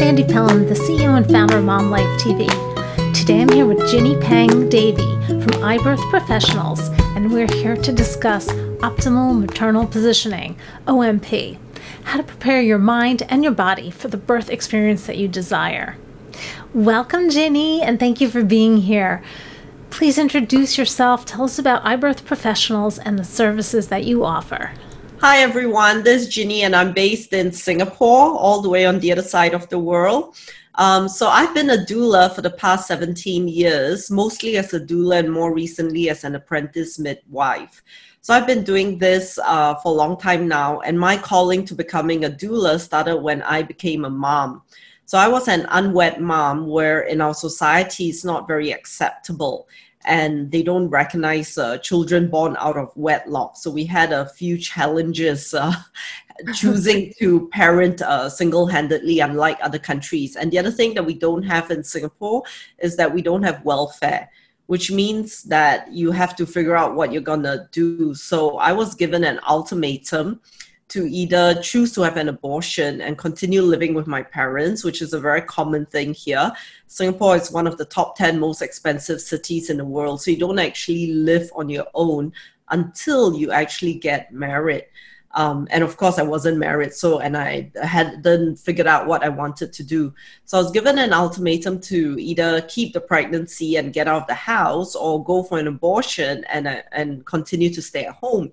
Sandy Pelham, the CEO and founder of Mom Life TV. Today I'm here with Ginny Peng Davey from iBirth Professionals, and we're here to discuss optimal maternal positioning, OMP, how to prepare your mind and your body for the birth experience that you desire. Welcome, Ginny, and thank you for being here. Please introduce yourself. Tell us about iBirth Professionals and the services that you offer. Hi everyone, this is Ginny and I'm based in Singapore, all the way on the other side of the world. So I've been a doula for the past 17 years, mostly as a doula and more recently as an apprentice midwife. So I've been doing this for a long time now, and my calling to becoming a doula started when I became a mom. So I was an unwed mom, where in our society it's not very acceptable, and they don't recognize children born out of wedlock. So we had a few challenges choosing to parent single-handedly, unlike other countries. And the other thing that we don't have in Singapore is that we don't have welfare, which means that you have to figure out what you're gonna do. So I was given an ultimatum to either choose to have an abortion and continue living with my parents, which is a very common thing here. Singapore is one of the top 10 most expensive cities in the world. So you don't actually live on your own until you actually get married. And of course I wasn't married, and I hadn't figured out what I wanted to do. So I was given an ultimatum to either keep the pregnancy and get out of the house, or go for an abortion and continue to stay at home.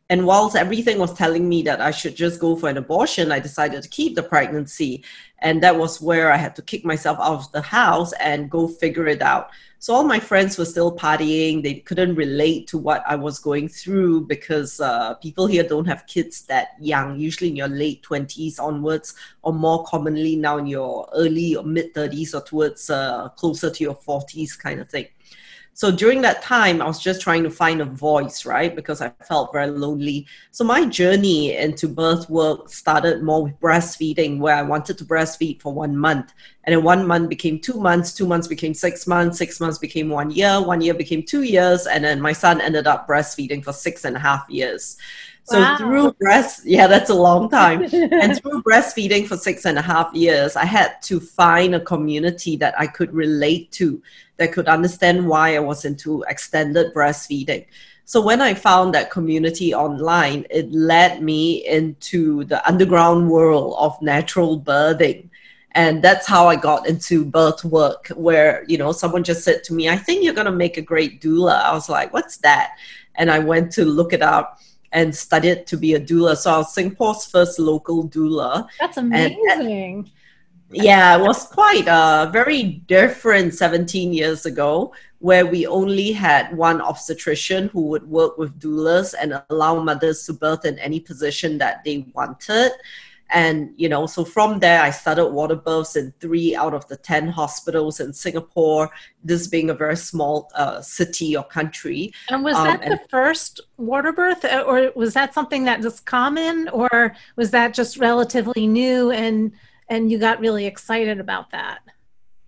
And whilst everything was telling me that I should just go for an abortion, I decided to keep the pregnancy. And that was where I had to kick myself out of the house and go figure it out. So all my friends were still partying. They couldn't relate to what I was going through because people here don't have kids that young, usually in your late 20s onwards, or more commonly now in your early or mid 30s or towards closer to your 40s kind of thing. So during that time, I was just trying to find a voice, right? Because I felt very lonely. So my journey into birth work started more with breastfeeding, where I wanted to breastfeed for 1 month. And then 1 month became 2 months, 2 months became 6 months, 6 months became 1 year, 1 year became 2 years. And then my son ended up breastfeeding for 6.5 years. So Wow. that's a long time. And through breastfeeding for 6.5 years, I had to find a community that I could relate to, that could understand why I was into extended breastfeeding. So when I found that community online, it led me into the underground world of natural birthing. And that's how I got into birth work, where, someone just said to me, I think you're going to make a great doula. I was like, what's that? And I went to look it up and studied to be a doula. So I was Singapore's first local doula. That's amazing. Yeah, it was quite very different 17 years ago, where we only had one obstetrician who would work with doulas and allow mothers to birth in any position that they wanted. And, so from there, I started water births in 3 out of the 10 hospitals in Singapore, this being a very small city or country. And was that the first water birth, or was that something that was common, or was that just relatively new and you got really excited about that?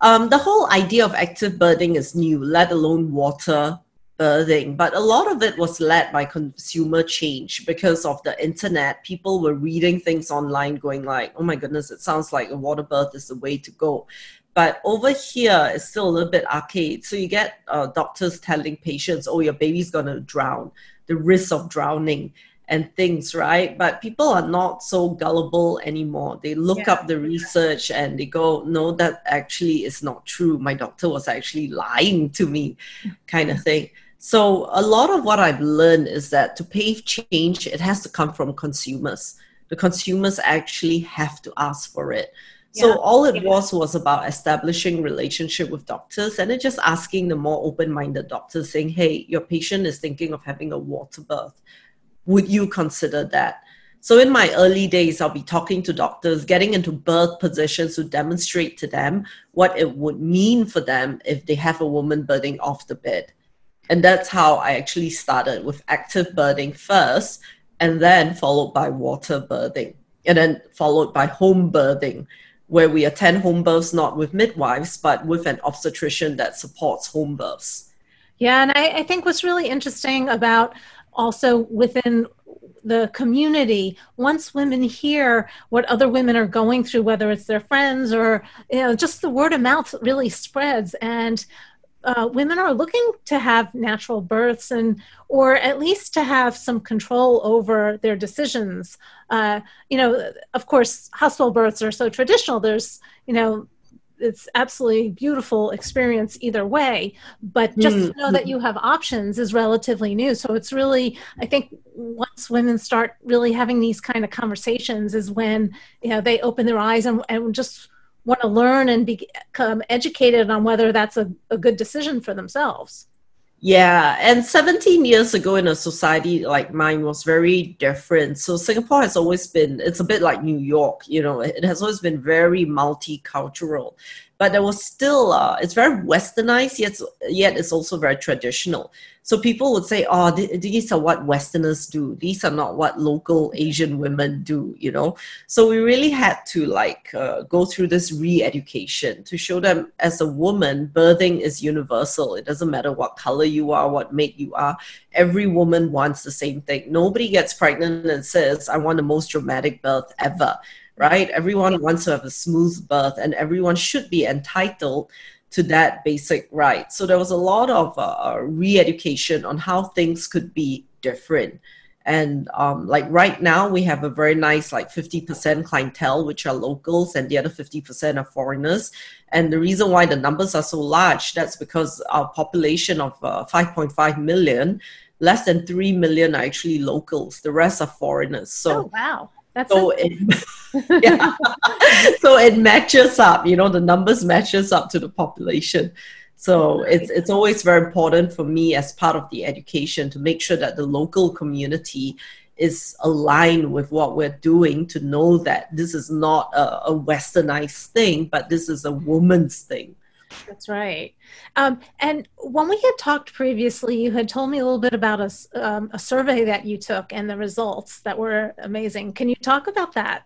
The whole idea of active birthing is new, let alone water birthing, but a lot of it was led by consumer change because of the internet. People were reading things online going like, oh my goodness, it sounds like a water birth is the way to go. But over here, it's still a little bit archaic. So you get doctors telling patients, oh, your baby's going to drown, the risk of drowning and things, right? But people are not so gullible anymore. They look up the research and they go, no, that actually is not true. My doctor was actually lying to me, kind of thing. So a lot of what I've learned is that to pave change, it has to come from consumers. The consumers actually have to ask for it. So all it was about establishing relationship with doctors, and then just asking the more open-minded doctors, saying, hey, your patient is thinking of having a water birth. Would you consider that? So in my early days, I'll be talking to doctors, getting into birth positions to demonstrate to them what it would mean for them if they have a woman birthing off the bed. And that's how I actually started, with active birthing first, and then followed by water birthing, and then followed by home birthing, where we attend home births not with midwives, but with an obstetrician that supports home births. Yeah, and I think what's really interesting about also within the community, once women hear what other women are going through, whether it's their friends or, just the word of mouth really spreads. And women are looking to have natural births, and or at least to have some control over their decisions. Of course, hospital births are so traditional. There's, it's absolutely beautiful experience either way, but just to know that you have options is relatively new. So it's really, I think once women start really having these kind of conversations is when, they open their eyes and just want to learn and become educated on whether that's a good decision for themselves. Yeah, and 17 years ago in a society like mine was very different. So Singapore has always been, it's a bit like New York, it has always been very multicultural. But there was still, it's very westernized, yet it's also very traditional. So people would say, oh, these are what Westerners do. These are not what local Asian women do, So we really had to go through this re-education to show them as a woman, birthing is universal. It doesn't matter what color you are, what make you are. Every woman wants the same thing. Nobody gets pregnant and says, I want the most dramatic birth ever. Right? Everyone wants to have a smooth birth, and everyone should be entitled to that basic right. So there was a lot of re-education on how things could be different. And right now, we have a very nice 50% clientele, which are locals, and the other 50% are foreigners. And the reason why the numbers are so large, that's because our population of 5.5 million, less than 3 million are actually locals. The rest are foreigners. So, oh, wow. So it matches up, the numbers matches up to the population. So it's always very important for me as part of the education to make sure that the local community is aligned with what we're doing, to know that this is not a westernized thing, but this is a woman's thing. That's right. And when we had talked previously, you had told me a little bit about a survey that you took and the results that were amazing. Can you talk about that?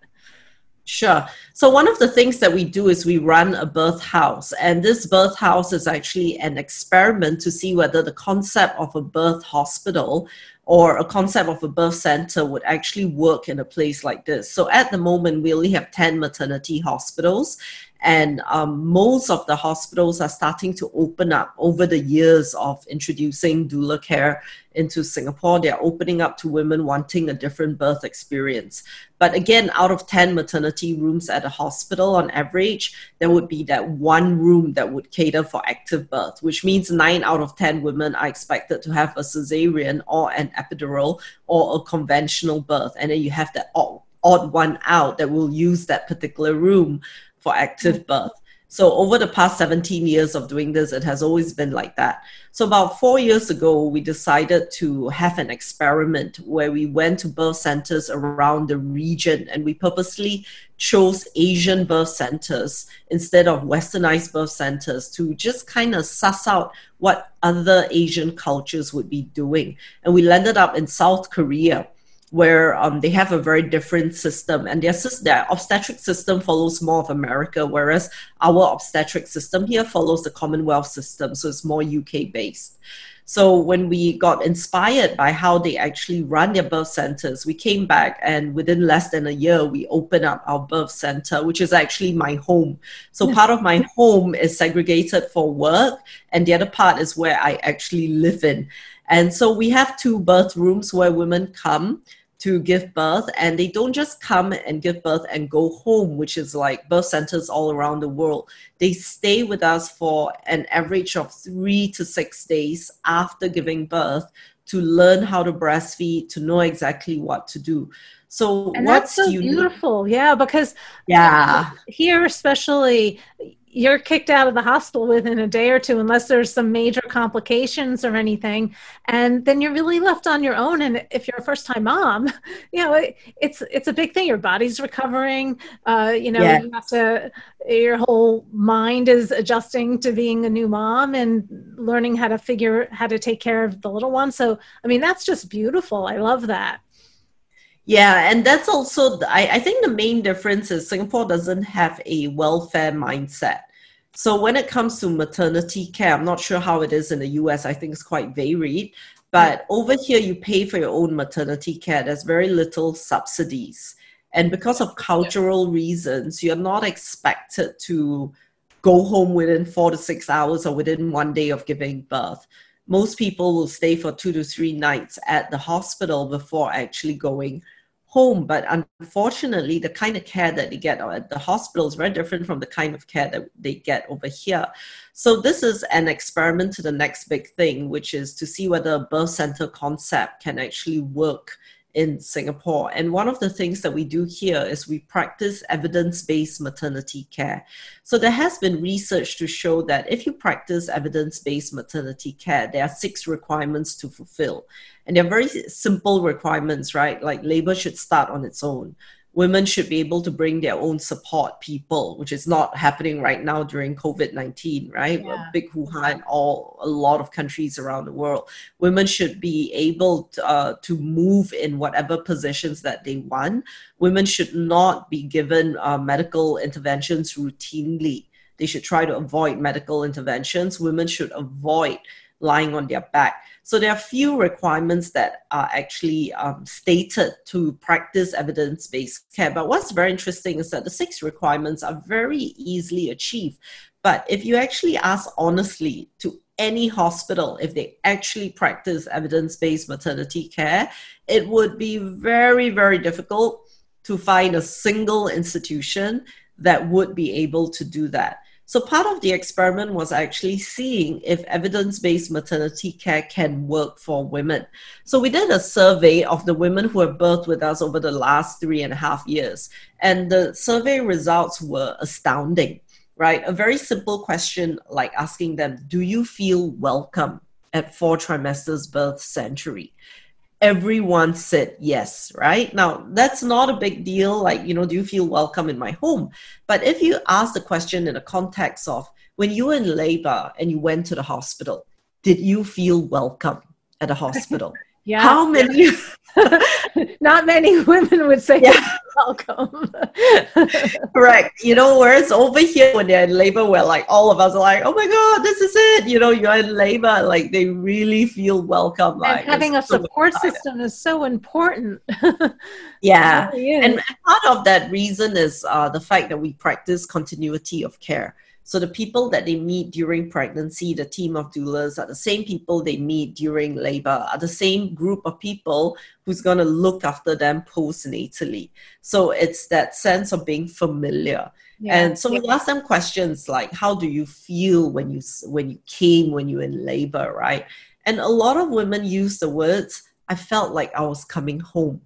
Sure. So one of the things that we do is we run a birth house, and this birth house is actually an experiment to see whether the concept of a birth hospital or a concept of a birth center would actually work in a place like this. So at the moment, we only have 10 maternity hospitals, and most of the hospitals are starting to open up over the years of introducing doula care into Singapore. They're opening up to women wanting a different birth experience. But again, out of 10 maternity rooms at a hospital on average, there would be that one room that would cater for active birth, which means 9 out of 10 women are expected to have a cesarean or an epidural or a conventional birth. And then you have that odd one out that will use that particular room for active birth. So over the past 17 years of doing this, it has always been like that. So about 4 years ago, we decided to have an experiment where we went to birth centers around the region, and we purposely chose Asian birth centers instead of westernized birth centers to just kind of suss out what other Asian cultures would be doing. And we landed up in South Korea, where they have a very different system, and their obstetric system follows more of America, whereas our obstetric system here follows the Commonwealth system, so it's more UK based. So when we got inspired by how they actually run their birth centers, we came back, and within less than a year, we opened up our birth center, which is actually my home. So part of my home is segregated for work, and the other part is where I actually live in. And so we have 2 birth rooms where women come to give birth, and they don't just come and give birth and go home, which is like birth centers all around the world. They stay with us for an average of 3 to 6 days after giving birth to learn how to breastfeed, to know exactly what to do. So and that's so beautiful. Yeah, because here especially, you're kicked out of the hospital within a day or two unless there's some major complications or anything, and then you're really left on your own. And if you're a first-time mom, it's a big thing. Your body's recovering. You have to. Your whole mind is adjusting to being a new mom and learning how to take care of the little one. So, I mean, that's just beautiful. I love that. Yeah, and that's also, I think the main difference is Singapore doesn't have a welfare mindset. So when it comes to maternity care, I'm not sure how it is in the US. I think it's quite varied. But over here, you pay for your own maternity care. There's very little subsidies. And because of cultural reasons, you're not expected to go home within 4 to 6 hours or within one day of giving birth. Most people will stay for 2 to 3 nights at the hospital before actually going home. But unfortunately, the kind of care that they get at the hospital is very different from the kind of care that they get over here. So this is an experiment to the next big thing, which is to see whether a birth center concept can actually work in Singapore. And one of the things that we do here is we practice evidence-based maternity care. So there has been research to show that if you practice evidence-based maternity care, there are 6 requirements to fulfill. And they're very simple requirements, right? Like labor should start on its own. Women should be able to bring their own support people, which is not happening right now during COVID-19, right? Yeah. A big hoo-ha in a lot of countries around the world. Women should be able to move in whatever positions that they want. Women should not be given medical interventions routinely. They should try to avoid medical interventions. Women should avoid lying on their back. So there are few requirements that are actually stated to practice evidence-based care. But what's very interesting is that the 6 requirements are very easily achieved. But if you actually ask honestly to any hospital, if they actually practice evidence-based maternity care, it would be very, very difficult to find a single institution that would be able to do that. So part of the experiment was actually seeing if evidence-based maternity care can work for women. So we did a survey of the women who have birthed with us over the last 3.5 years. And the survey results were astounding, right? A very simple question like asking them, do you feel welcome at 4 trimesters birth century? Everyone said yes, right? Now, that's not a big deal. Like, do you feel welcome in my home? But if you ask the question in the context of when you were in labor and you went to the hospital, did you feel welcome at the hospital? Yeah. How many? Not many women would say welcome. Correct. Whereas over here when they're in labor, where like all of us are like, oh my God, this is it. You're in labor, like they really feel welcome. Like and having a support system is so important. Yeah. And part of that reason is the fact that we practice continuity of care. So the people that they meet during pregnancy, the team of doulas, are the same people they meet during labor, are the same group of people who's going to look after them postnatally. So it's that sense of being familiar. Yeah. And so we ask them questions like, how do you feel when you were in labor, right? And a lot of women use the words, I felt like I was coming home.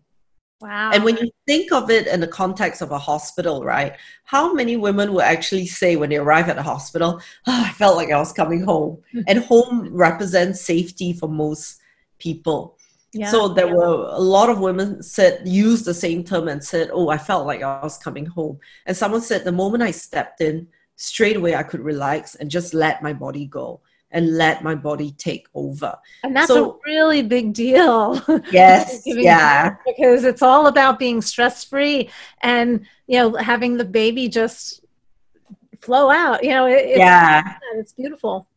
Wow. And when you think of it in the context of a hospital, right? How many women will actually say when they arrive at the hospital, I felt like I was coming home. And home represents safety for most people. Yeah. So there were a lot of women used the same term and said, oh, I felt like I was coming home. And someone said, the moment I stepped in, straight away I could relax and just let my body go. And let my body take over. And that's a really big deal. Yes, yeah. Because it's all about being stress-free and, having the baby just flow out. It's beautiful.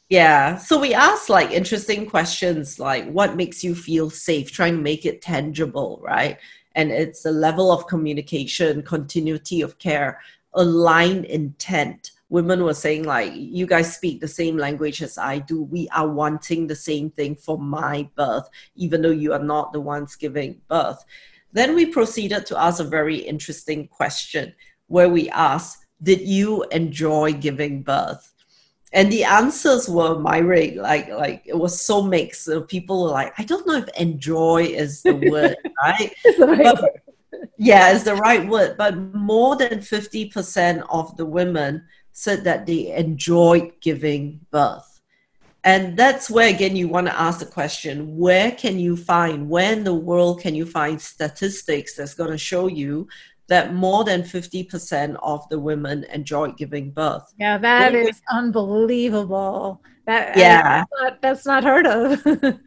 Yeah. So we ask like interesting questions like, what makes you feel safe? Trying to make it tangible, right? And it's the level of communication, continuity of care, aligned intent. Women were saying like, you guys speak the same language as I do. We are wanting the same thing for my birth, even though you are not the ones giving birth. Then we proceeded to ask a very interesting question where we asked, did you enjoy giving birth? And the answers were myriad, like it was so mixed. So people were like, I don't know if enjoy is the word, right? It's the right word. Yeah, it's the right word. But more than 50% of the women said that they enjoyed giving birth. And that's where, again, you want to ask the question, where in the world can you find statistics that's going to show you that more than 50% of the women enjoyed giving birth? Yeah, that is unbelievable. That's not heard of.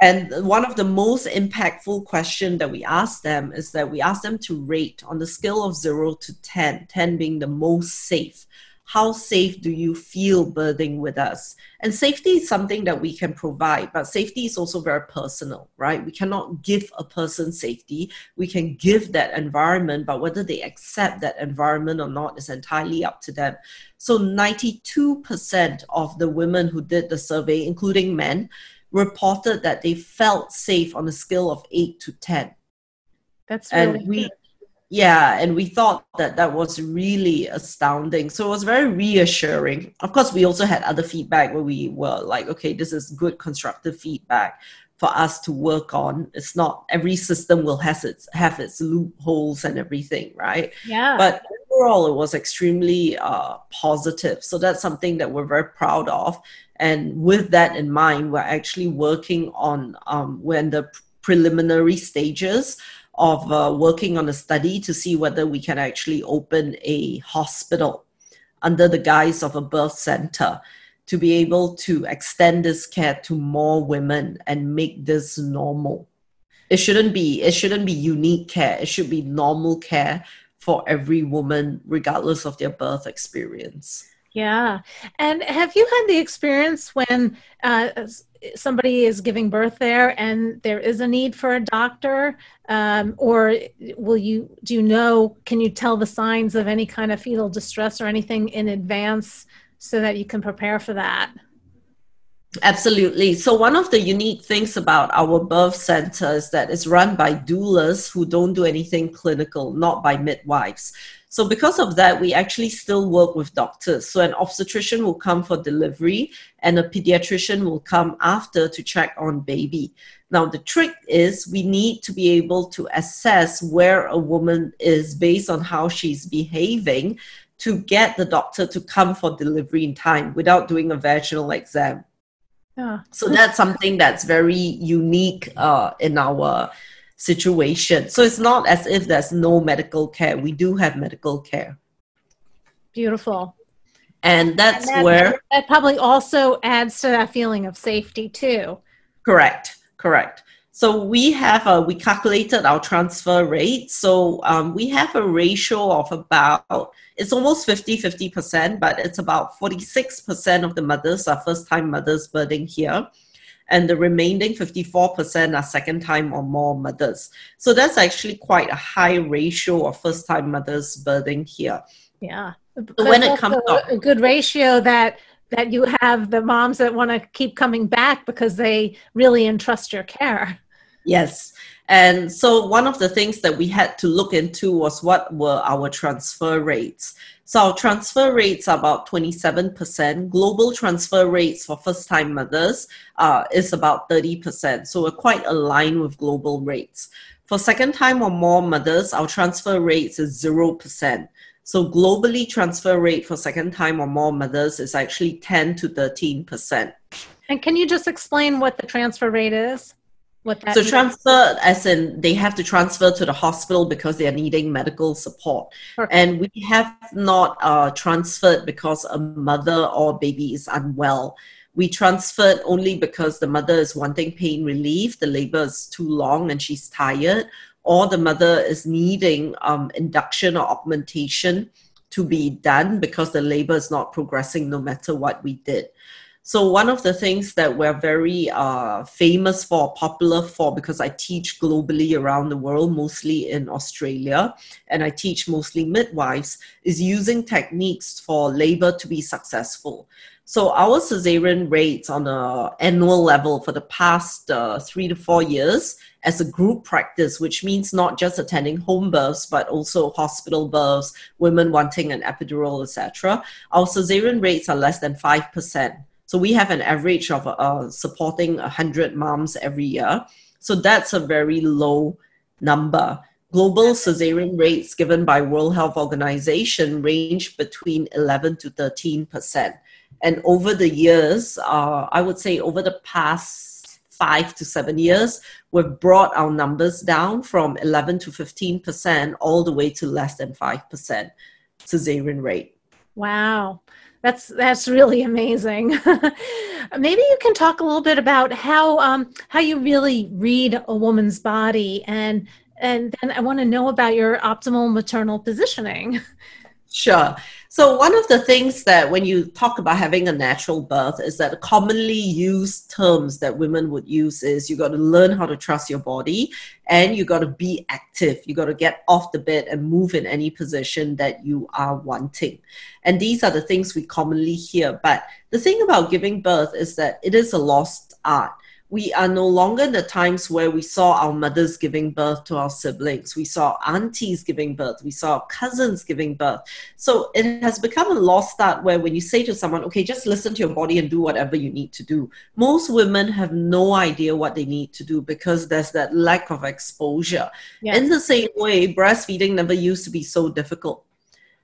And one of the most impactful questions that we ask them is that we ask them to rate on the scale of 0 to 10, 10 being the most safe. how safe do you feel birthing with us? And safety is something that we can provide, but safety is also very personal, right? We cannot give a person safety. We can give that environment, but whether they accept that environment or not is entirely up to them. So 92% of the women who did the survey, including men, reported that they felt safe on a scale of 8 to 10. That's really good. Yeah, and we thought that that was really astounding. So it was very reassuring. Of course, we also had other feedback where we were like, okay, this is good constructive feedback for us to work on. It's not every system will have its loopholes and everything, right? Yeah. But overall, it was extremely positive. So that's something that we're very proud of. And with that in mind, we're actually working on, we're in the preliminary stages of working on a study to see whether we can actually open a hospital under the guise of a birth center to be able to extend this care to more women and make this normal. It shouldn't be unique care. It should be normal care for every woman, regardless of their birth experience. Yeah. And have you had the experience when somebody is giving birth there and there is a need for a doctor? Or can you tell the signs of any kind of fetal distress or anything in advance so that you can prepare for that? Absolutely. So one of the unique things about our birth center is that it's run by doulas who don't do anything clinical, not by midwives. So because of that, we actually still work with doctors. So an obstetrician will come for delivery and a pediatrician will come after to check on baby. Now, the trick is we need to be able to assess where a woman is based on how she's behaving to get the doctor to come for delivery in time without doing a vaginal exam. Yeah. So that's something that's very unique in our situation. So it's not as if there's no medical care. We do have medical care. Beautiful. And that's where... That probably also adds to that feeling of safety too. Correct. So we calculated our transfer rate. So we have a ratio of about, it's almost 50%, but it's about 46% of the mothers are first-time mothers birthing here. And the remaining 54% are second-time or more mothers. So that's actually quite a high ratio of first-time mothers birthing here. Yeah. So when it comes to a good ratio that you have the moms that want to keep coming back because they really entrust your care. Yes. And so one of the things that we had to look into was what were our transfer rates. So our transfer rates are about 27%. Global transfer rates for first-time mothers is about 30%. So we're quite aligned with global rates. For second-time or more mothers, our transfer rates is 0%. So globally, transfer rate for second-time or more mothers is actually 10 to 13%. And can you just explain what the transfer rate is? So transfer, as in they have to transfer to the hospital because they are needing medical support. Perfect. And we have not transferred because a mother or baby is unwell. We transferred only because the mother is wanting pain relief, the labor is too long and she's tired, or the mother is needing induction or augmentation to be done because the labor is not progressing no matter what we did. So one of the things that we're very famous for, popular for, because I teach globally around the world, mostly in Australia, and I teach mostly midwives, is using techniques for labor to be successful. So our cesarean rates on an annual level for the past 3 to 4 years as a group practice, which means not just attending home births, but also hospital births, women wanting an epidural, etc. Our cesarean rates are less than 5%. So we have an average of supporting 100 moms every year. So that's a very low number. Global cesarean rates given by World Health Organization range between 11 to 13%. And over the years, I would say over the past 5 to 7 years, we've brought our numbers down from 11 to 15% all the way to less than 5% cesarean rate. Wow. That's really amazing. Maybe you can talk a little bit about how you really read a woman's body, and then I want to know about your optimal maternal positioning. Sure. So one of the things that when you talk about having a natural birth is that commonly used terms that women would use is you got to learn how to trust your body and you got to be active. You got to get off the bed and move in any position that you are wanting. And these are the things we commonly hear. But the thing about giving birth is that it is a lost art. We are no longer in the times where we saw our mothers giving birth to our siblings. We saw aunties giving birth. We saw cousins giving birth. So it has become a lost art where when you say to someone, okay, just listen to your body and do whatever you need to do. Most women have no idea what they need to do because there's that lack of exposure. Yes. In the same way, breastfeeding never used to be so difficult,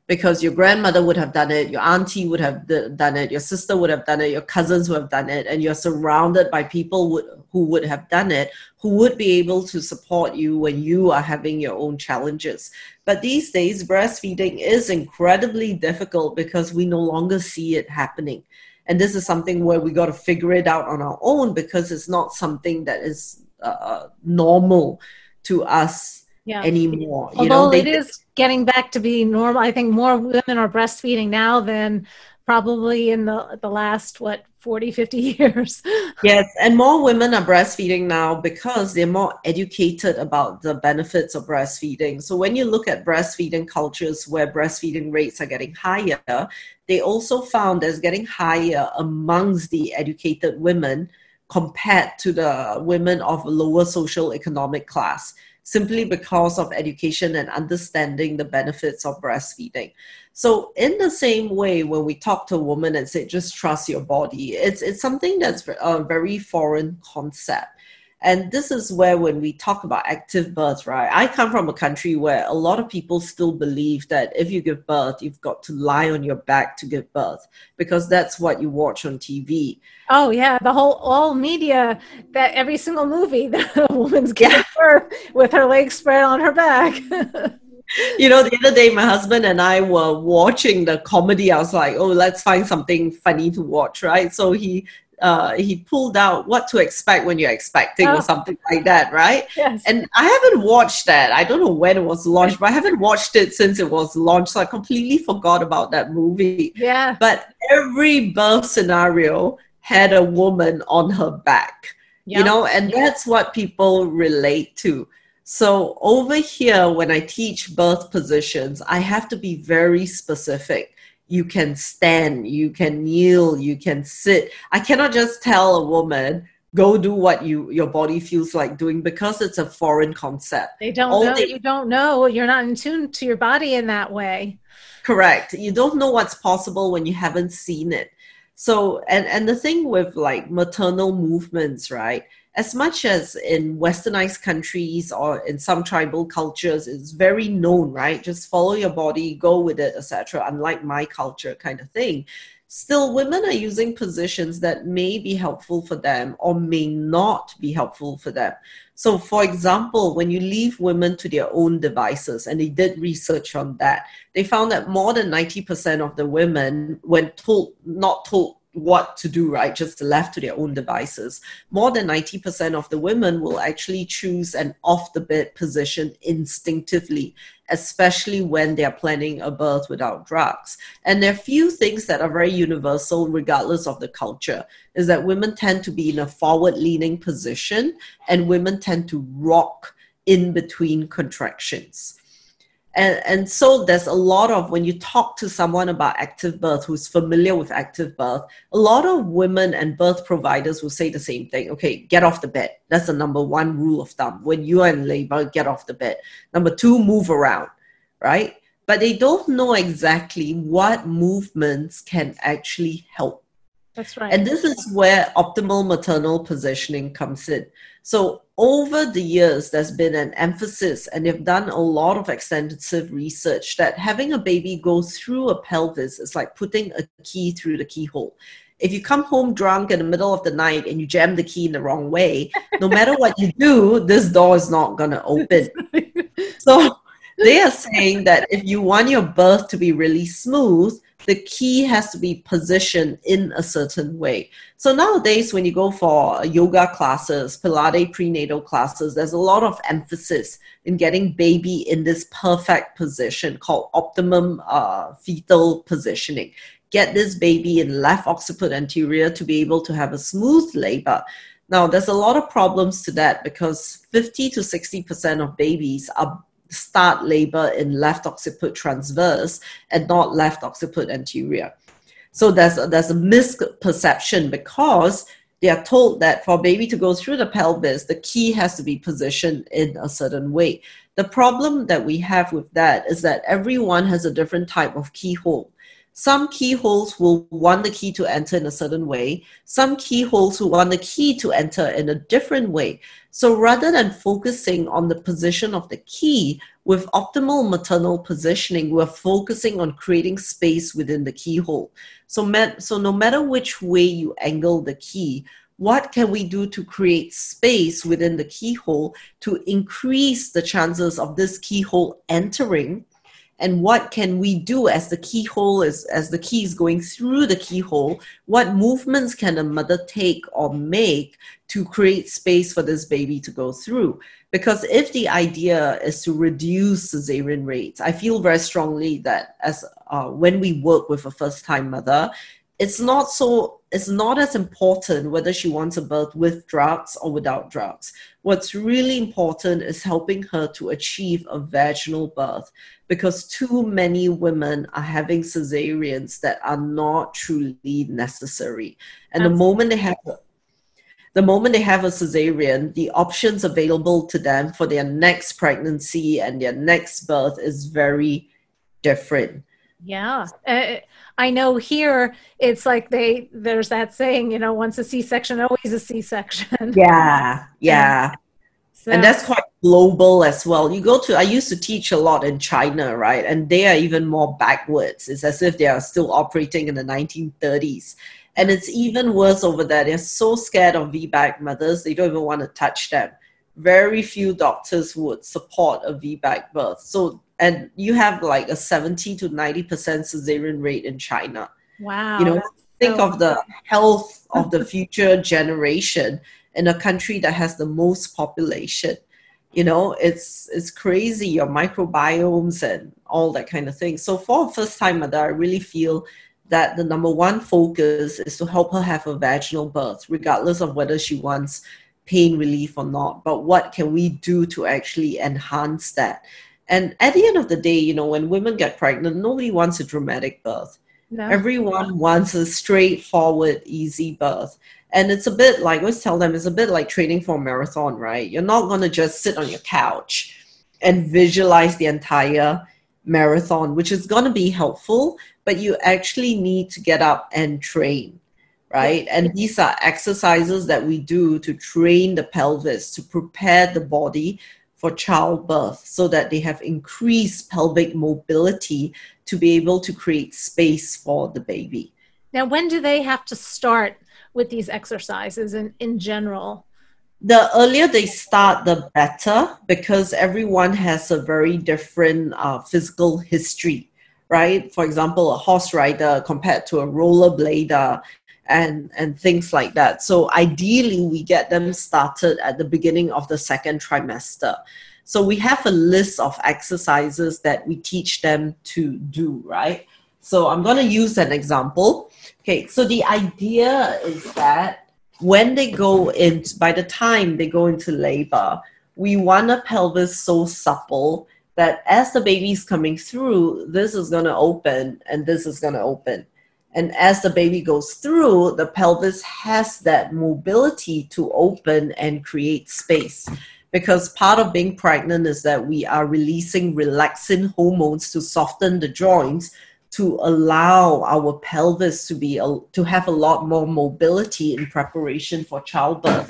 because your grandmother would have done it, your auntie would have done it, your sister would have done it, your cousins would have done it, and you're surrounded by people who would have done it, who would be able to support you when you are having your own challenges. But these days, breastfeeding is incredibly difficult because we no longer see it happening. And this is something where we got to figure it out on our own because it's not something that is normal to us anymore. Although it is getting back to be normal. I think more women are breastfeeding now than probably in the last, 40, 50 years. Yes, and more women are breastfeeding now because they're more educated about the benefits of breastfeeding. So when you look at breastfeeding cultures where breastfeeding rates are getting higher, they also found that it's getting higher amongst the educated women compared to the women of lower social economic class, simply because of education and understanding the benefits of breastfeeding. So in the same way, when we talk to a woman and say, just trust your body, it's something that's a very foreign concept. And this is where when we talk about active birth, right? I come from a country where a lot of people still believe that if you give birth, you've got to lie on your back to give birth because that's what you watch on TV. Oh yeah, all media, that every single movie, the woman's giving birth with her legs spread on her back. You know, the other day, my husband and I were watching the comedy. I was like, oh, let's find something funny to watch, right? So he pulled out What to Expect When You're Expecting or something like that, right? Yes. And I haven't watched that. I don't know when it was launched, but I haven't watched it since it was launched. So I completely forgot about that movie. Yeah. But every birth scenario had a woman on her back, you know, and that's what people relate to. So over here, when I teach birth positions, I have to be very specific. You can stand, you can kneel, you can sit. I cannot just tell a woman, go do what your body feels like doing, because it's a foreign concept. They don't know. You don't know. You're not in tune to your body in that way. Correct. You don't know what's possible when you haven't seen it. So, and the thing with like maternal movements, right? As much as in westernized countries or in some tribal cultures, it's very known, right? Just follow your body, go with it, etc. Unlike my culture kind of thing. Still, women are using positions that may be helpful for them or may not be helpful for them. So, for example, when you leave women to their own devices, and they did research on that, they found that more than 90% of the women, when not told what to do, right, just left to their own devices, more than 90% of the women will actually choose an off-the-bed position instinctively, especially when they're planning a birth without drugs. And there are few things that are very universal regardless of the culture, is that women tend to be in a forward-leaning position and women tend to rock in between contractions. And so there's a lot of, when you talk to someone about active birth who's familiar with active birth, a lot of women and birth providers will say the same thing. Okay, get off the bed. That's the number one rule of thumb. When you are in labor, get off the bed. Number two, move around, right? But they don't know exactly what movements can actually help. That's right. And this is where optimal maternal positioning comes in. So over the years, there's been an emphasis, and they've done a lot of extensive research, that having a baby go through a pelvis is like putting a key through the keyhole. If you come home drunk in the middle of the night and you jam the key in the wrong way, no matter what you do, this door is not going to open. So they are saying that if you want your birth to be really smooth, the key has to be positioned in a certain way. So nowadays, when you go for yoga classes, Pilates prenatal classes, there's a lot of emphasis in getting baby in this perfect position called optimum fetal positioning. Get this baby in left occiput anterior to be able to have a smooth labor. Now, there's a lot of problems to that because 50 to 60% of babies start labor in left occiput transverse and not left occiput anterior. So there's a misperception because they are told that for a baby to go through the pelvis, the key has to be positioned in a certain way. The problem that we have with that is that everyone has a different type of keyhole. Some keyholes will want the key to enter in a certain way. Some keyholes will want the key to enter in a different way. So rather than focusing on the position of the key, with optimal maternal positioning, we're focusing on creating space within the keyhole. So no matter which way you angle the key, what can we do to create space within the keyhole to increase the chances of this keyhole entering? And what can we do as the key is going through the keyhole? What movements can a mother take or make to create space for this baby to go through? Because if the idea is to reduce cesarean rates, I feel very strongly that when we work with a first-time mother, it's not as important whether she wants a birth with drugs or without drugs. What's really important is helping her to achieve a vaginal birth, because too many women are having cesareans that are not truly necessary. And the moment they have a cesarean, the options available to them for their next pregnancy and their next birth is very different. Yeah. I know here it's like there's that saying, once a C-section, always a C-section. Yeah. And that's quite global as well. I used to teach a lot in China, right? And they are even more backwards. It's as if they are still operating in the 1930s. And it's even worse over there. They're so scared of VBAC mothers, they don't even want to touch them. Very few doctors would support a VBAC birth. And you have like a 70 to 90% cesarean rate in China. Wow. Think of the health of the future generation in a country that has the most population. It's crazy, your microbiomes and all that kind of thing. So for a first-time mother, I really feel that the number one focus is to help her have a vaginal birth, regardless of whether she wants pain relief or not. But what can we do to actually enhance that? And at the end of the day, when women get pregnant, nobody wants a dramatic birth. No. Everyone wants a straightforward, easy birth. And it's a bit like, I always tell them, it's a bit like training for a marathon, right? You're not going to just sit on your couch and visualize the entire marathon, which is going to be helpful, but you actually need to get up and train, right? And these are exercises that we do to train the pelvis, to prepare the body for childbirth so that they have increased pelvic mobility to be able to create space for the baby. Now, when do they have to start with these exercises in general? The earlier they start, the better, because everyone has a very different physical history, right? For example, a horse rider compared to a rollerblader and things like that. So ideally, we get them started at the beginning of the second trimester. So we have a list of exercises that we teach them to do, right? So I'm going to use an example. Okay, so the idea is that when they by the time they go into labor, we want a pelvis so supple that as the baby's coming through, this is going to open and this is going to open. And as the baby goes through, the pelvis has that mobility to open and create space. Because part of being pregnant is that we are releasing relaxin hormones to soften the joints, to allow our pelvis to have a lot more mobility in preparation for childbirth.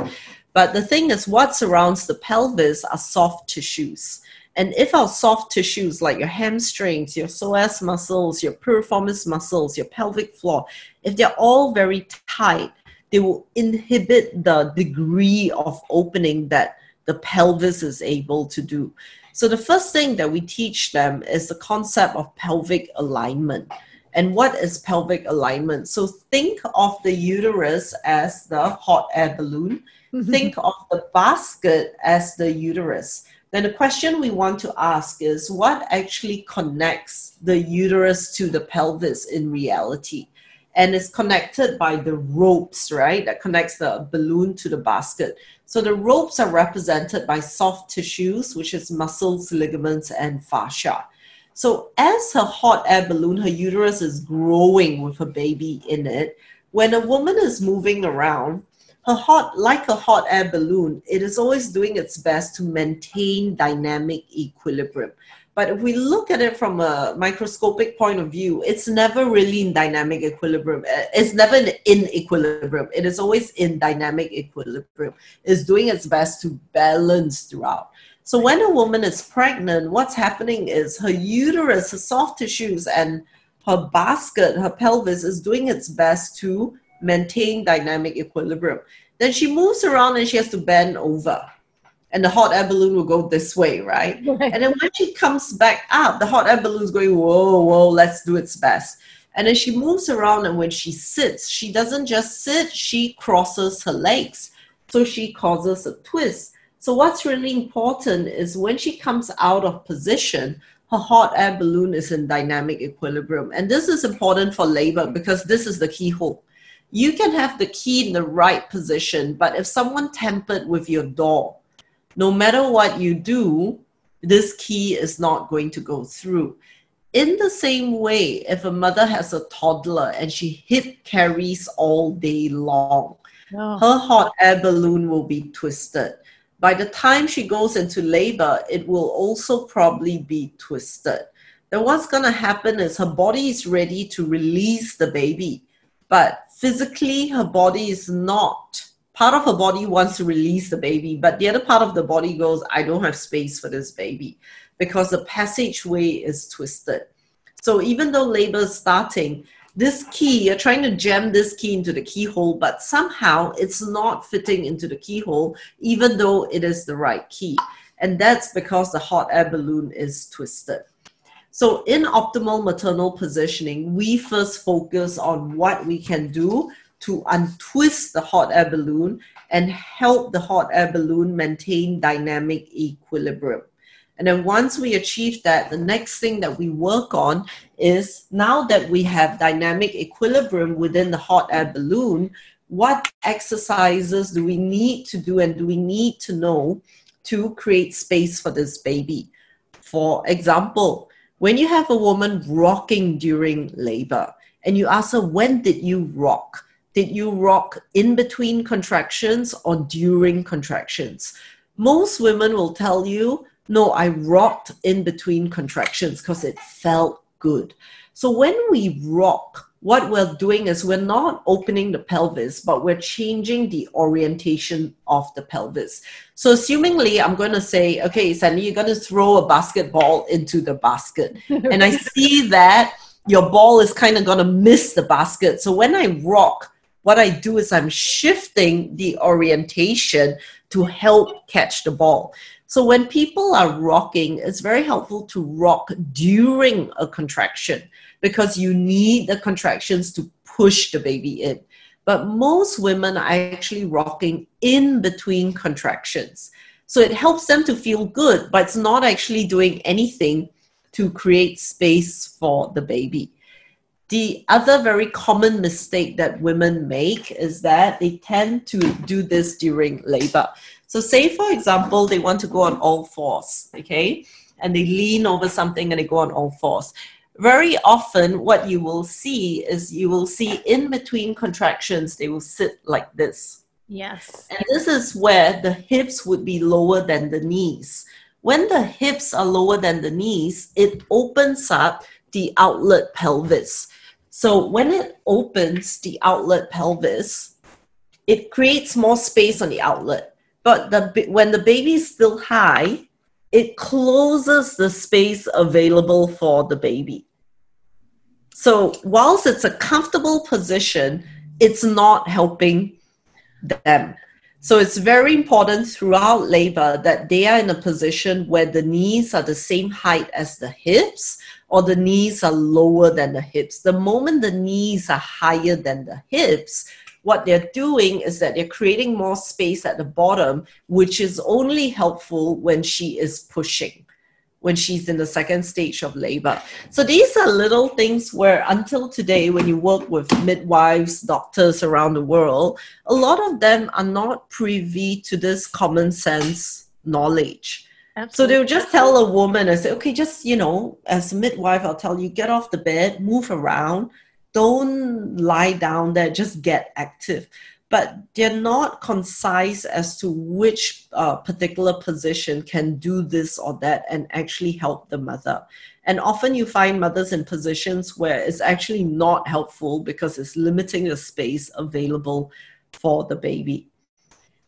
But the thing is, what surrounds the pelvis are soft tissues. And if our soft tissues, like your hamstrings, your psoas muscles, your piriformis muscles, your pelvic floor, if they're all very tight, they will inhibit the degree of opening that the pelvis is able to do. So the first thing that we teach them is the concept of pelvic alignment. And what is pelvic alignment? So think of the uterus as the hot air balloon. Think of the basket as the uterus. Then the question we want to ask is, what actually connects the uterus to the pelvis in reality? And it's connected by the ropes, right? That connects the balloon to the basket. So the ropes are represented by soft tissues, which is muscles, ligaments, and fascia. So as her hot air balloon, her uterus is growing with her baby in it. When a woman is moving around, like a hot air balloon, it is always doing its best to maintain dynamic equilibrium. But if we look at it from a microscopic point of view, it's never really in dynamic equilibrium. It's never in equilibrium. It is always in dynamic equilibrium. It's doing its best to balance throughout. So when a woman is pregnant, what's happening is her uterus, her soft tissues, and her basket, her pelvis, is doing its best to maintain dynamic equilibrium. Then she moves around and she has to bend over. And the hot air balloon will go this way, right? And then when she comes back up, the hot air balloon is going, whoa, whoa, let's do its best. And then she moves around, and when she sits, she doesn't just sit, she crosses her legs. So she causes a twist. So what's really important is when she comes out of position, her hot air balloon is in dynamic equilibrium. And this is important for labor because this is the keyhole. You can have the key in the right position, but if someone tampered with your door, no matter what you do, this key is not going to go through. In the same way, if a mother has a toddler and she hip carries all day long, her hot air balloon will be twisted. By the time she goes into labor, it will also probably be twisted. Then what's going to happen is her body is ready to release the baby, but physically her body is not. Part of her body wants to release the baby, but the other part of the body goes, I don't have space for this baby because the passageway is twisted. So even though labor is starting, this key, you're trying to jam this key into the keyhole, but somehow it's not fitting into the keyhole, even though it is the right key. And that's because the hot air balloon is twisted. So in optimal maternal positioning, we first focus on what we can do to untwist the hot air balloon and help the hot air balloon maintain dynamic equilibrium. And then once we achieve that, the next thing that we work on is, now that we have dynamic equilibrium within the hot air balloon, what exercises do we need to do and do we need to know to create space for this baby? For example, when you have a woman rocking during labor and you ask her, when did you rock? Did you rock in between contractions or during contractions? Most women will tell you, no, I rocked in between contractions because it felt good. So when we rock, what we're doing is we're not opening the pelvis, but we're changing the orientation of the pelvis. So assumingly, I'm going to say, okay, Sandy, you're going to throw a basketball into the basket. And I see that your ball is kind of going to miss the basket. So when I rock, what I do is I'm shifting the orientation to help catch the ball. So when people are rocking, it's very helpful to rock during a contraction because you need the contractions to push the baby in. But most women are actually rocking in between contractions. So it helps them to feel good, but it's not actually doing anything to create space for the baby. The other very common mistake that women make is that they tend to do this during labor. So say, for example, they want to go on all fours, okay? And they lean over something and they go on all fours. Very often what you will see is you will see in between contractions, they will sit like this. Yes. And this is where the hips would be lower than the knees. When the hips are lower than the knees, it opens up the outlet pelvis. So when it opens the outlet pelvis, it creates more space on the outlet. But when the baby is still high, it closes the space available for the baby. So whilst it's a comfortable position, it's not helping them. So it's very important throughout labor that they are in a position where the knees are the same height as the hips, or the knees are lower than the hips. The moment the knees are higher than the hips, what they're doing is that they're creating more space at the bottom, which is only helpful when she is pushing, when she's in the second stage of labor. So these are little things where until today, when you work with midwives, doctors around the world, a lot of them are not privy to this common sense knowledge. Absolutely. So they'll just tell a woman and say, okay, just, as a midwife, I'll tell you, get off the bed, move around, don't lie down there, just get active. But they're not concise as to which particular position can do this or that and actually help the mother. And often you find mothers in positions where it's actually not helpful because it's limiting the space available for the baby.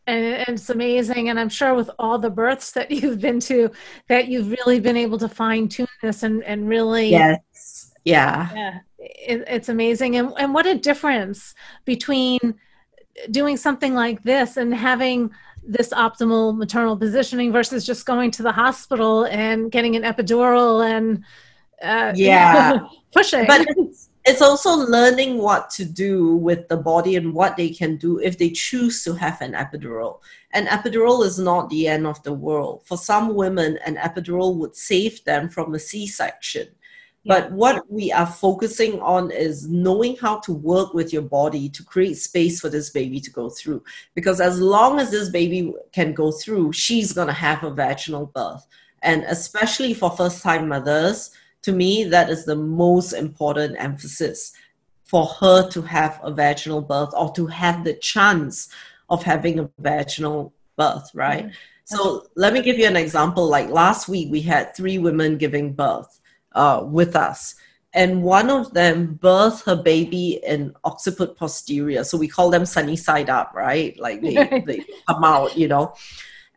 And it's amazing. And I'm sure with all the births that you've been to, that you've really been able to fine tune this and really. Yes. Yeah. It's amazing. And what a difference between doing something like this and having this optimal maternal positioning versus just going to the hospital and getting an epidural and pushing. But it's also learning what to do with the body and what they can do if they choose to have an epidural. An epidural is not the end of the world. For some women, an epidural would save them from a C-section. But what we are focusing on is knowing how to work with your body to create space for this baby to go through. Because as long as this baby can go through, she's going to have a vaginal birth. And especially for first-time mothers, to me, that is the most important emphasis, for her to have a vaginal birth or to have the chance of having a vaginal birth, right? Mm-hmm. So let me give you an example. Like last week, we had 3 women giving birth with us. And one of them birthed her baby in occiput posterior. So we call them sunny side up, right? Like they come out,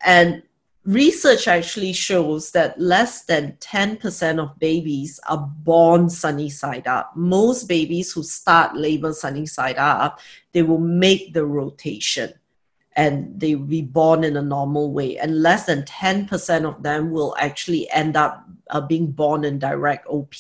And research actually shows that less than 10% of babies are born sunny side up. Most babies who start labor sunny side up, they will make the rotation and they will be born in a normal way. And less than 10% of them will actually end up being born in direct OP.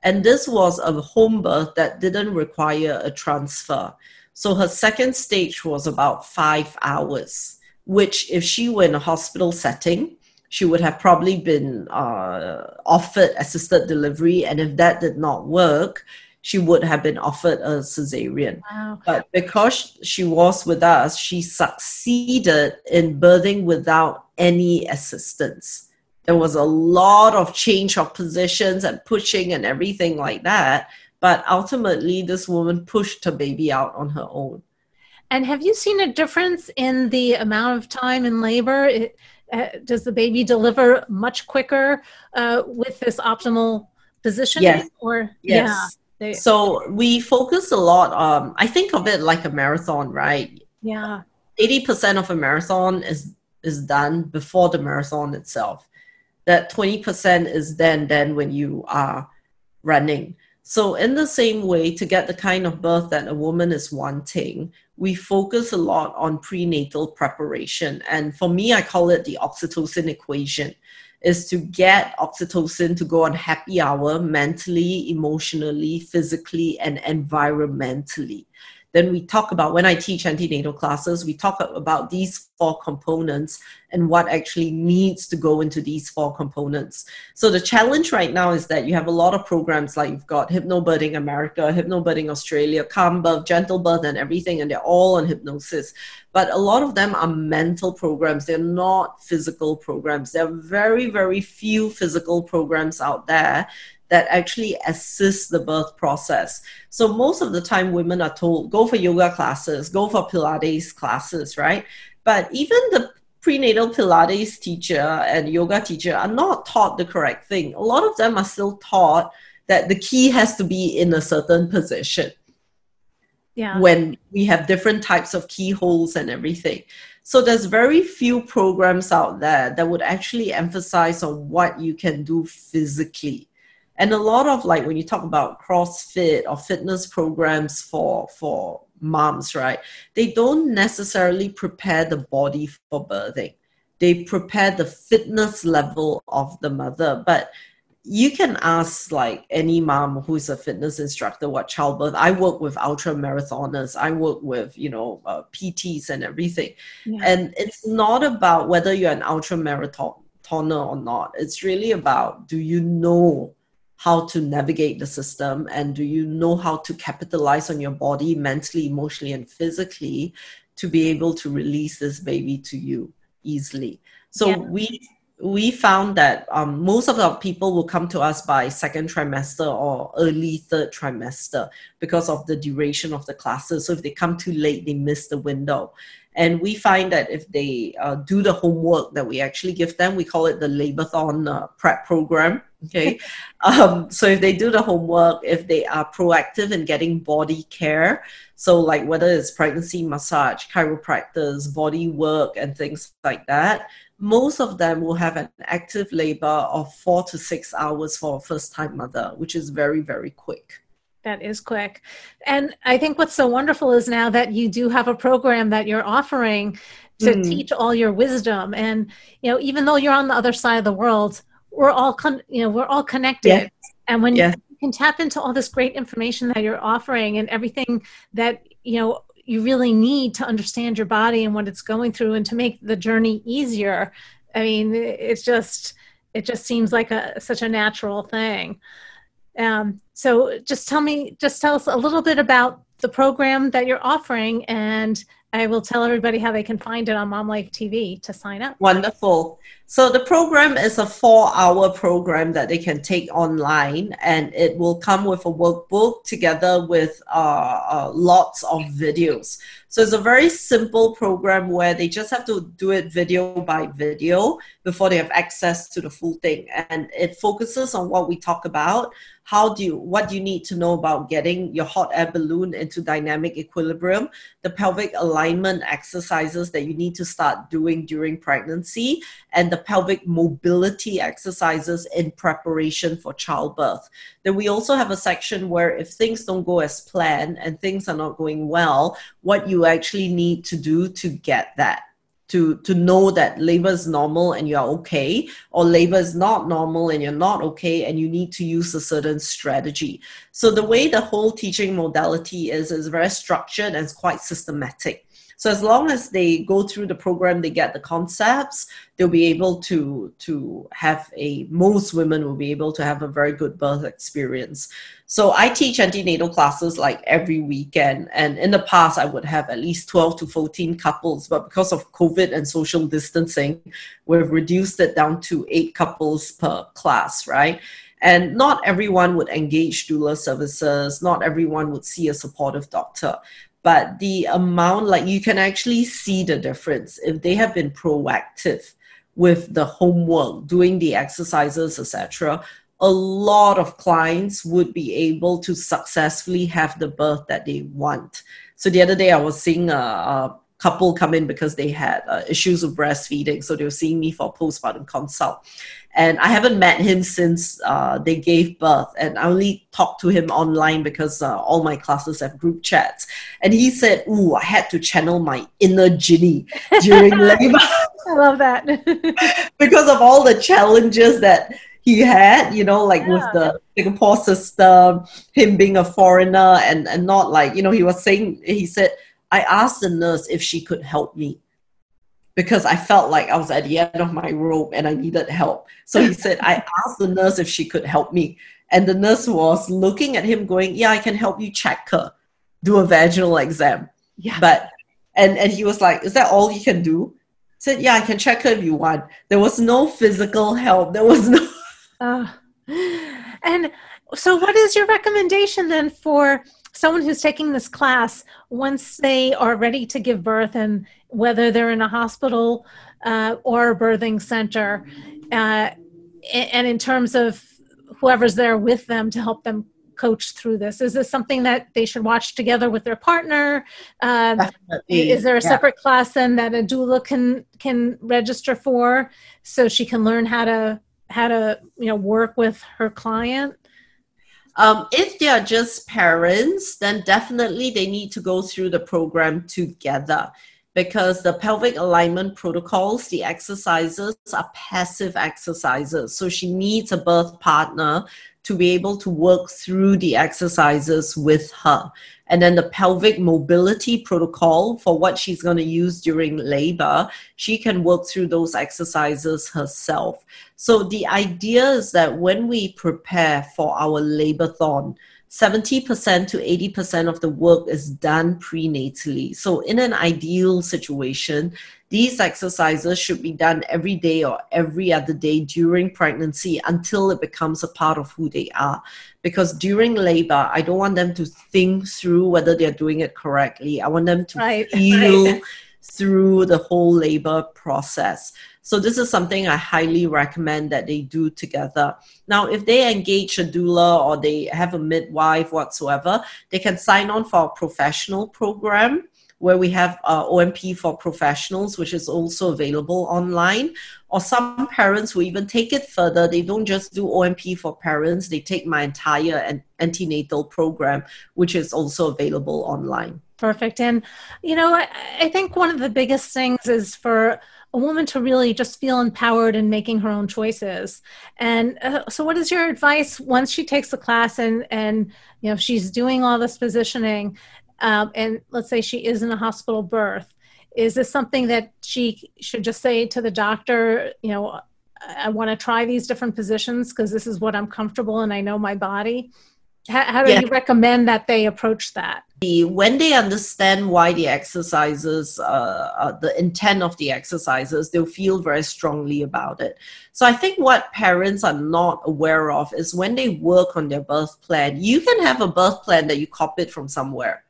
And this was a home birth that didn't require a transfer. So her second stage was about 5 hours, which if she were in a hospital setting, she would have probably been offered assisted delivery. And if that did not work, she would have been offered a cesarean. Wow. But because she was with us, she succeeded in birthing without any assistance. There was a lot of change of positions and pushing and everything like that. But ultimately, this woman pushed her baby out on her own. And have you seen a difference in the amount of time in labor? Does the baby deliver much quicker with this optimal positioning? Yes. Or yes. Yeah. So we focus a lot. I think of it like a marathon, right? Yeah. 80% of a marathon is done before the marathon itself. That 20% is then when you are running. So in the same way, to get the kind of birth that a woman is wanting, we focus a lot on prenatal preparation. And for me, I call it the oxytocin equation, is to get oxytocin to go on happy hour mentally, emotionally, physically, and environmentally. Then we talk about, when I teach antenatal classes, we talk about these 4 components and what actually needs to go into these 4 components. So the challenge right now is that you have a lot of programs, like you've got Hypnobirthing America, Hypnobirthing Australia, Calm Birth, Gentle Birth, and everything, and they're all on hypnosis. But a lot of them are mental programs. They're not physical programs. There are very, very few physical programs out there that actually assist the birth process. So most of the time women are told, go for yoga classes, go for Pilates classes, right? But even the prenatal Pilates teacher and yoga teacher are not taught the correct thing. A lot of them are still taught that the key has to be in a certain position. Yeah. When we have different types of keyholes and everything. So there's very few programs out there that would actually emphasize on what you can do physically. And a lot of, like, when you talk about CrossFit or fitness programs for moms, right? They don't necessarily prepare the body for birthing. They prepare the fitness level of the mother. But you can ask like any mom who's a fitness instructor what childbirth. I work with ultra marathoners. I work with, PTs and everything. Yeah. And it's not about whether you're an ultra marathoner or not. It's really about, do you know how to navigate the system, and do you know how to capitalize on your body mentally, emotionally, and physically to be able to release this baby to you easily. So we found that most of our people will come to us by second trimester or early third trimester because of the duration of the classes. So if they come too late, they miss the window. And we find that if they do the homework that we actually give them, we call it the Labour-thon prep program. Okay. So if they do the homework, if they are proactive in getting body care, so like whether it's pregnancy massage, chiropractors, body work, and things like that, most of them will have an active labor of 4 to 6 hours for a first-time mother, which is very, very quick. That is quick. And I think what's so wonderful is now that you do have a program that you're offering to teach all your wisdom. And, even though you're on the other side of the world, we're all connected. Yes. And when you can tap into all this great information that you're offering and everything that, you really need to understand your body and what it's going through and to make the journey easier. I mean, it just seems like such a natural thing. So just tell us a little bit about the program that you're offering, and I will tell everybody how they can find it on Mom Life TV to sign up. Wonderful. So the program is a 4-hour program that they can take online, and it will come with a workbook together with lots of videos. So it's a very simple program where they just have to do it video by video before they have access to the full thing. And it focuses on what we talk about. What do you need to know about getting your hot air balloon into dynamic equilibrium, the pelvic alignment exercises that you need to start doing during pregnancy, and the pelvic mobility exercises in preparation for childbirth. Then we also have a section where if things don't go as planned and things are not going well, what you actually need to do to get that. To know that labor is normal and you're okay, or labor is not normal and you're not okay, and you need to use a certain strategy. So the way the whole teaching modality is very structured and it's quite systematic. So as long as they go through the program, they get the concepts, they'll be able to have most women will be able to have a very good birth experience. So I teach antenatal classes like every weekend. And in the past, I would have at least 12 to 14 couples. But because of COVID and social distancing, we've reduced it down to 8 couples per class, right? And not everyone would engage doula services. Not everyone would see a supportive doctor. But the amount, like you can actually see the difference if they have been proactive with the homework, doing the exercises, etc. A lot of clients would be able to successfully have the birth that they want. So the other day I was seeing a couple come in because they had issues with breastfeeding. So they were seeing me for a postpartum consult. And I haven't met him since they gave birth. And I only talked to him online because all my classes have group chats. And he said, I had to channel my inner Ginny during labor. I love that. Because of all the challenges that he had, with the Singapore system, him being a foreigner and not like, he said, I asked the nurse if she could help me because I felt like I was at the end of my rope and I needed help. So he said, I asked the nurse if she could help me. And the nurse was looking at him going, yeah, I can help you check her, do a vaginal exam. Yeah. But, and he was like, is that all you can do? I said, yeah, I can check her if you want. There was no physical help. There was no... And so what is your recommendation then for someone who's taking this class once they are ready to give birth, and whether they're in a hospital or a birthing center, and in terms of whoever's there with them to help them coach through this? Is this something that they should watch together with their partner? Is there a separate class then that a doula can register for so she can learn how to work with her client? If they are just parents, then definitely they need to go through the program together, because the pelvic alignment protocols, the exercises are passive exercises. So she needs a birth partner to be able to work through the exercises with her. And then the pelvic mobility protocol for what she's going to use during labor, she can work through those exercises herself. So the idea is that when we prepare for our labor-thon, 70% to 80% of the work is done prenatally. So in an ideal situation, these exercises should be done every day or every other day during pregnancy until it becomes a part of who they are. Because during labor, I don't want them to think through whether they're doing it correctly. I want them to feel through the whole labor process. So this is something I highly recommend that they do together. Now, if they engage a doula or they have a midwife whatsoever, they can sign on for a professional program where we have OMP for professionals, which is also available online. Or some parents will even take it further. They don't just do OMP for parents. They take my entire antenatal program, which is also available online. Perfect. And, I think one of the biggest things is for a woman to really just feel empowered in making her own choices. And so what is your advice once she takes the class and she's doing all this positioning, and let's say she is in a hospital birth? Is this something that she should just say to the doctor, I want to try these different positions because this is what I'm comfortable and I know my body? How do you recommend that they approach that? When they understand why the exercises, the intent of the exercises, they'll feel very strongly about it. So I think what parents are not aware of is when they work on their birth plan, you can have a birth plan that you copied from somewhere,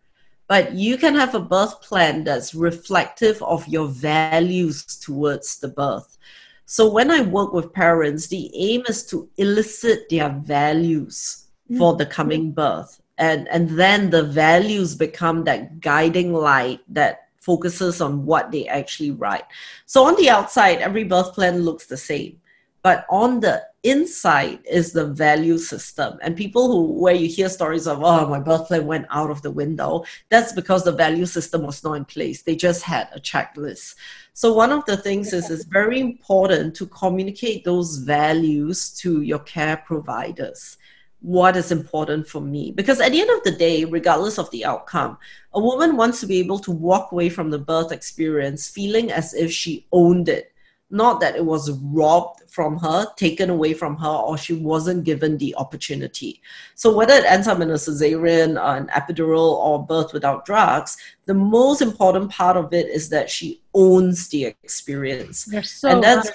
but you can have a birth plan that's reflective of your values towards the birth. So when I work with parents, the aim is to elicit their values for the coming birth. And then the values become that guiding light that focuses on what they actually write. So on the outside, every birth plan looks the same. But on the inside is the value system. And people where you hear stories of, oh, my birth plan went out of the window, that's because the value system was not in place. They just had a checklist. So one of the things is it's very important to communicate those values to your care providers. What is important for me? Because at the end of the day, regardless of the outcome, a woman wants to be able to walk away from the birth experience feeling as if she owned it, not that it was robbed from her, taken away from her, or she wasn't given the opportunity. So whether it ends up in a cesarean, an epidural, or birth without drugs, the most important part of it is that she owns the experience. They're so and that's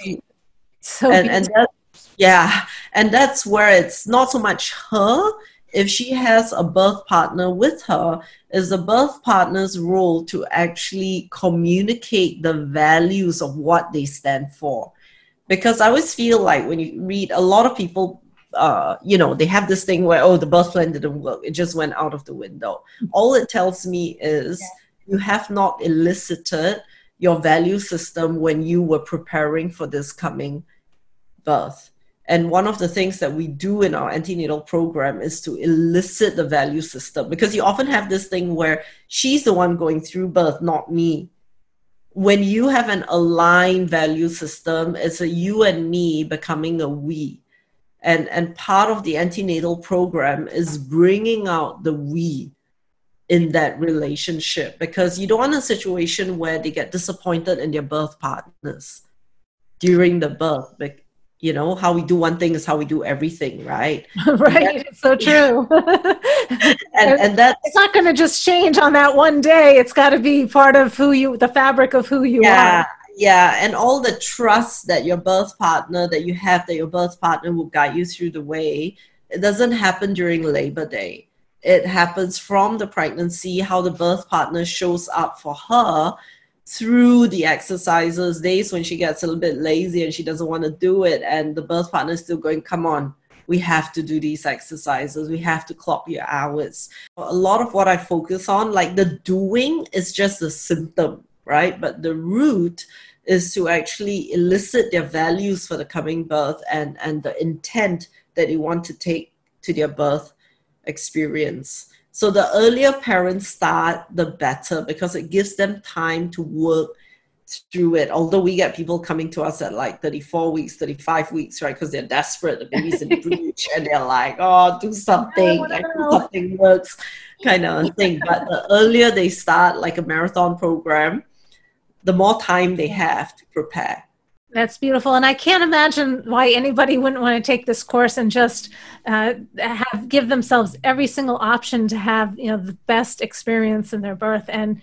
and that's where it's not so much her. If she has a birth partner with her, is the birth partner's role to actually communicate the values of what they stand for. Because I always feel like when you read, a lot of people, they have this thing where, oh, the birth plan didn't work. It just went out of the window. All it tells me is you have not elicited your value system when you were preparing for this coming birth. And one of the things that we do in our antenatal program is to elicit the value system, because you often have this thing where she's the one going through birth, not me. When you have an aligned value system, it's a you and me becoming a we. And part of the antenatal program is bringing out the we in that relationship, because you don't want a situation where they get disappointed in their birth partners during the birth. How we do one thing is how we do everything, right? Right. It's so true. and that's, it's not going to just change on that one day. It's got to be part of the fabric of who you are. Yeah. And all the trust that your birth partner, that your birth partner will guide you through the way, it doesn't happen during Labor Day. It happens from the pregnancy, how the birth partner shows up for her through the exercises, days when she gets a little bit lazy and she doesn't want to do it, and the birth partner is still going, come on, we have to do these exercises, we have to clock your hours. A lot of what I focus on, like the doing, is just a symptom, right? But the root is to actually elicit their values for the coming birth and the intent that they want to take to their birth experience. So the earlier parents start, the better, because it gives them time to work through it. Although we get people coming to us at like 34 weeks, 35 weeks, right? Because they're desperate, the baby's in breach, and they're like, oh, do something, like do something works, kind of thing. But the earlier they start, like a marathon program, the more time they have to prepare. That's beautiful. And I can't imagine why anybody wouldn't want to take this course and just give themselves every single option to have, the best experience in their birth. And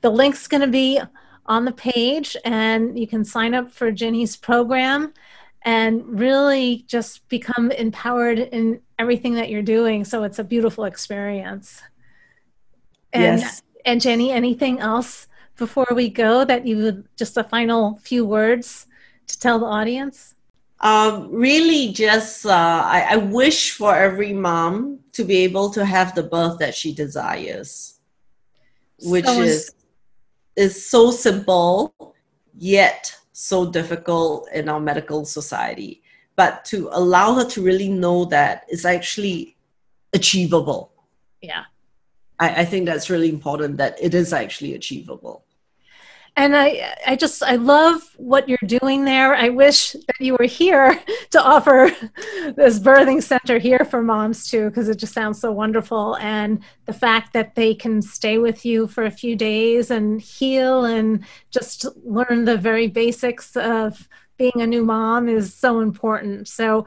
the link's going to be on the page, and you can sign up for Ginny's program and really just become empowered in everything that you're doing. So it's a beautiful experience. And, Yes. And Jenny, anything else before we go that you would, just a final few words to tell the audience? Really just, I wish for every mom to be able to have the birth that she desires, which is so simple, yet so difficult in our medical society. But to allow her to really know that it's actually achievable. Yeah. I think that's really important, that it is actually achievable. And I love what you're doing there. I wish that you were here to offer this birthing center here for moms too, because it just sounds so wonderful. And the fact that they can stay with you for a few days and heal and just learn the very basics of being a new mom is so important. So,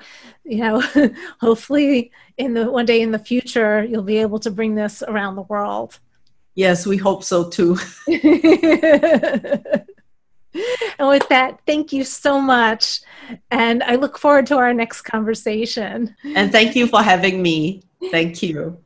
hopefully one day in the future, you'll be able to bring this around the world. Yes, we hope so too. And with that, thank you so much. And I look forward to our next conversation. And thank you for having me. Thank you.